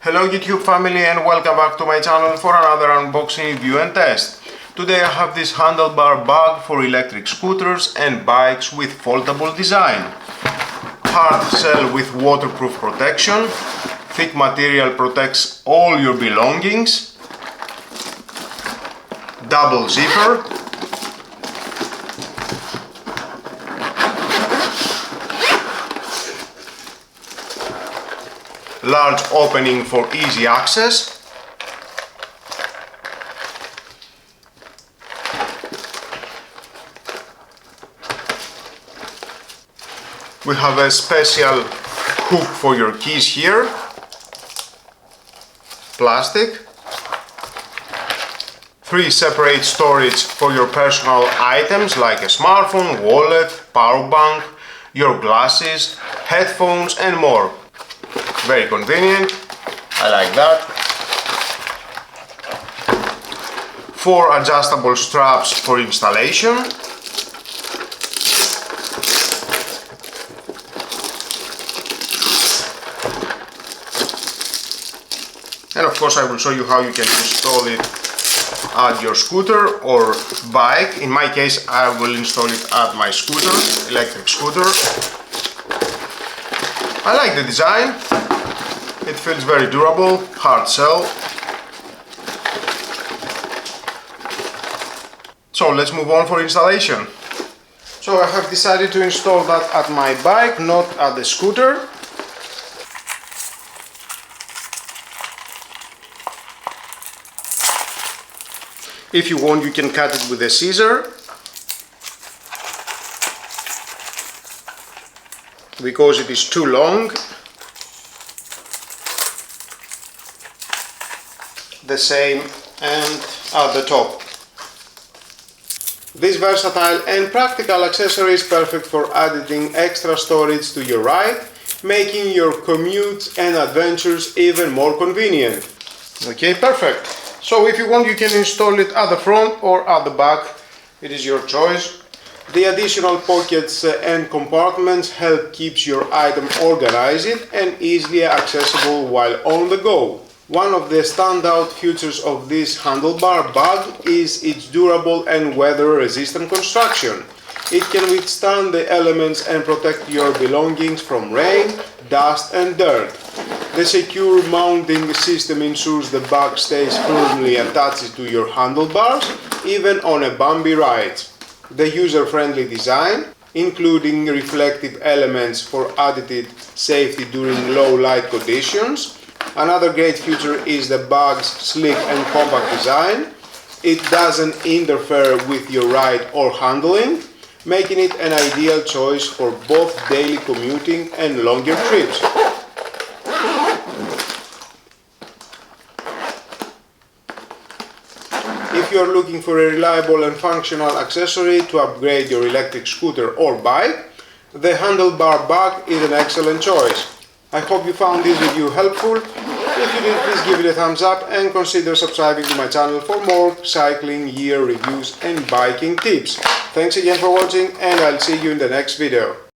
Hello YouTube family and welcome back to my channel for another unboxing, review and test. Today I have this handlebar bag for electric scooters and bikes with foldable design. Hard shell with waterproof protection. Thick material protects all your belongings. Double zipper. Large opening for easy access. We have a special hook for your keys here. Plastic. 3 separate storage for your personal items like a smartphone, wallet, power bank, your glasses, headphones and more. Very convenient, I like that. 4 adjustable straps for installation. And of course I will show you how you can install it at your scooter or bike. In my case I will install it at my scooter, electric scooter. I like the design. It feels very durable, hard shell. So let's move on for installation. So I have decided to install that at my bike, not at the scooter. If you want, you can cut it with a scissor, because it is too long. The same and at the top. This versatile and practical accessory is perfect for adding extra storage to your ride, making your commutes and adventures even more convenient. Okay, perfect. So if you want, you can install it at the front or at the back. It is your choice. The additional pockets and compartments help keep your item organized and easily accessible while on the go. One of the standout features of this handlebar bag is its durable and weather-resistant construction. It can withstand the elements and protect your belongings from rain, dust and dirt. The secure mounting system ensures the bag stays firmly attached to your handlebars, even on a bumpy ride. The user-friendly design, including reflective elements for added safety during low light conditions. Another great feature is the bag's sleek and compact design. It doesn't interfere with your ride or handling, making it an ideal choice for both daily commuting and longer trips. If you are looking for a reliable and functional accessory to upgrade your electric scooter or bike, the handlebar bag is an excellent choice. I hope you found this review helpful. If you did, please give it a thumbs up and consider subscribing to my channel for more cycling gear reviews and biking tips. Thanks again for watching and I'll see you in the next video.